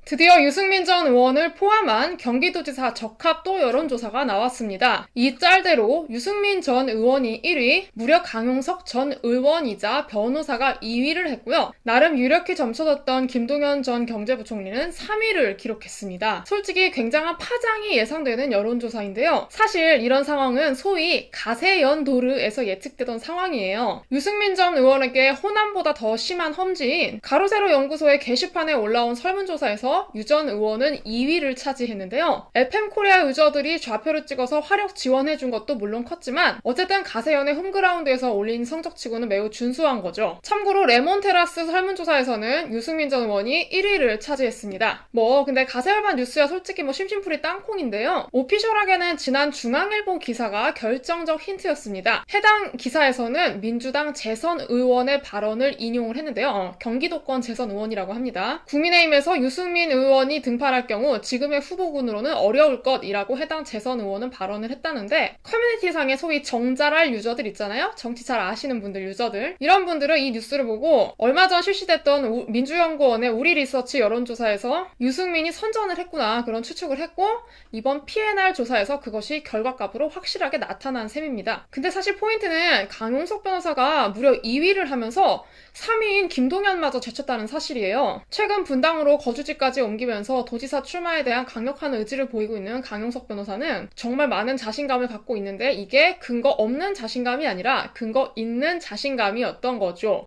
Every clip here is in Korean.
드디어 유승민 전 의원을 포함한 경기도지사 적합도 여론조사가 나왔습니다. 이 짤대로 유승민 전 의원이 1위, 무려 강용석 전 의원이자 변호사가 2위를 했고요. 나름 유력히 점쳐졌던 김동연 전 경제부총리는 3위를 기록했습니다. 솔직히 굉장한 파장이 예상되는 여론조사인데요. 사실 이런 상황은 소위 가세연도르에서 예측되던 상황이에요. 유승민 전 의원에게 호남보다 더 심한 험지인 가로세로 연구소의 게시판에 올라온 설문조사에서 유 전 의원은 2위를 차지했는데요. FM코리아 유저들이 좌표를 찍어서 화력 지원해준 것도 물론 컸지만 어쨌든 가세연의 홈그라운드에서 올린 성적치고는 매우 준수한 거죠. 참고로 레몬테라스 설문조사에서는 유승민 전 의원이 1위를 차지했습니다. 근데 가세열반 뉴스야 솔직히 심심풀이 땅콩인데요. 오피셜하게는 지난 중앙일보 기사가 결정적 힌트였습니다. 해당 기사에서는 민주당 재선 의원의 발언을 인용을 했는데요. 경기도권 재선 의원이라고 합니다. 국민의힘에서 유승민 의원이 등판할 경우 지금의 후보군으로는 어려울 것이라고 해당 재선 의원은 발언을 했다는데, 커뮤니티상의 소위 정자랄 유저들 있잖아요? 정치 잘 아시는 분들, 유저들. 이런 분들은 이 뉴스를 보고 얼마 전 실시됐던 민주연구원의 우리 리서치 여론조사에서 유승민이 선전을 했구나, 그런 추측을 했고, 이번 PNR 조사에서 그것이 결과값으로 확실하게 나타난 셈입니다. 근데 사실 포인트는 강용석 변호사가 무려 2위를 하면서 3위인 김동연마저 제쳤다는 사실이에요. 최근 분당으로 거주지까지 옮기면서 도지사 출마에 대한 강력한 의지를 보이고 있는 강용석 변호사는 정말 많은 자신감을 갖고 있는데, 이게 근거 없는 자신감이 아니라 근거 있는 자신감이었던 거죠.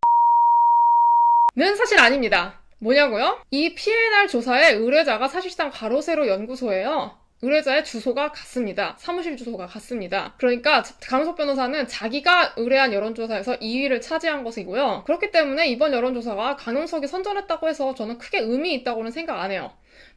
는 사실 아닙니다. 뭐냐고요? 이 PNR 조사의 의뢰자가 사실상 가로세로 연구소예요. 의뢰자의 주소가 같습니다. 사무실 주소가 같습니다. 그러니까 강용석 변호사는 자기가 의뢰한 여론조사에서 2위를 차지한 것이고요. 그렇기 때문에 이번 여론조사가 강용석이 선전했다고 해서 저는 크게 의미 있다고는 생각 안 해요.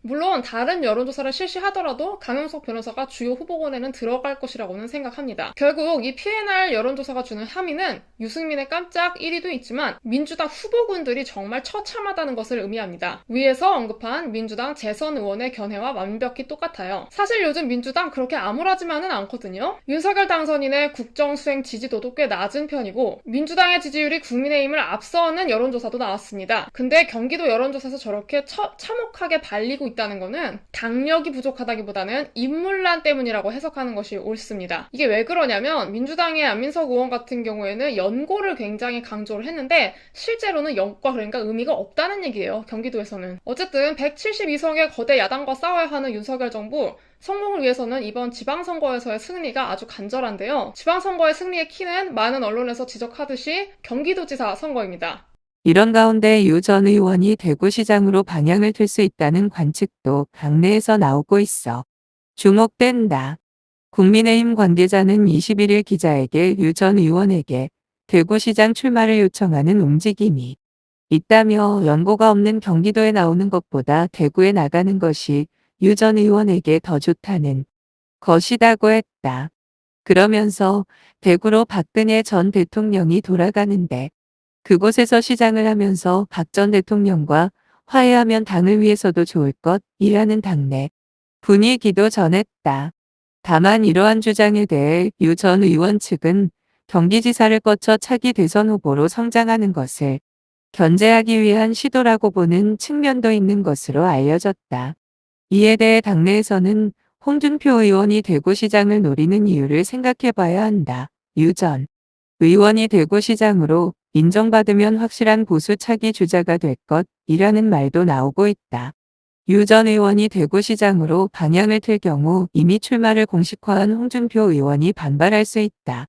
물론 다른 여론조사를 실시하더라도 강용석 변호사가 주요 후보군에는 들어갈 것이라고는 생각합니다. 결국 이 PNR 여론조사가 주는 함의는 유승민의 깜짝 1위도 있지만 민주당 후보군들이 정말 처참하다는 것을 의미합니다. 위에서 언급한 민주당 재선 의원의 견해와 완벽히 똑같아요. 사실 요즘 민주당 그렇게 암울하지만은 않거든요. 윤석열 당선인의 국정수행 지지도도 꽤 낮은 편이고 민주당의 지지율이 국민의힘을 앞서는 여론조사도 나왔습니다. 근데 경기도 여론조사에서 저렇게 참혹하게 발리고 있다는 거는 당력이 부족하다기보다는 인물난 때문이라고 해석하는 것이 옳습니다. 이게 왜 그러냐면 민주당의 안민석 의원 같은 경우에는 연고를 굉장히 강조를 했는데 실제로는 연과, 그러니까 의미가 없다는 얘기예요. 경기도에서는. 어쨌든 172석의 거대 야당과 싸워야 하는 윤석열 정부, 성공을 위해서는 이번 지방선거에서의 승리가 아주 간절한데요. 지방선거의 승리의 키는 많은 언론에서 지적하듯이 경기도지사 선거입니다. 이런 가운데 유 전 의원이 대구시장으로 방향을 틀 수 있다는 관측도 당내에서 나오고 있어 주목된다. 국민의힘 관계자는 21일 기자에게 유 전 의원에게 대구시장 출마를 요청하는 움직임이 있다며, 연고가 없는 경기도에 나오는 것보다 대구에 나가는 것이 유 전 의원에게 더 좋다는 것이라고 했다. 그러면서 대구로 박근혜 전 대통령이 돌아가는데 그곳에서 시장을 하면서 박 전 대통령과 화해하면 당을 위해서도 좋을 것이라는 당내 분위기도 전했다. 다만 이러한 주장에 대해 유 전 의원 측은 경기지사를 거쳐 차기 대선 후보로 성장하는 것을 견제하기 위한 시도라고 보는 측면도 있는 것으로 알려졌다. 이에 대해 당내에서는 홍준표 의원이 대구시장을 노리는 이유를 생각해봐야 한다. 유 전 의원이 대구시장으로 인정받으면 확실한 보수 차기 주자가 될 것이라는 말도 나오고 있다. 유 전 의원이 대구시장으로 방향을 틀 경우 이미 출마를 공식화한 홍준표 의원이 반발할 수 있다.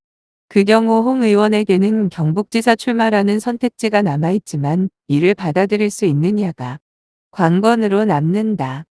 그 경우 홍 의원에게는 경북지사 출마라는 선택지가 남아있지만 이를 받아들일 수 있느냐가 관건으로 남는다.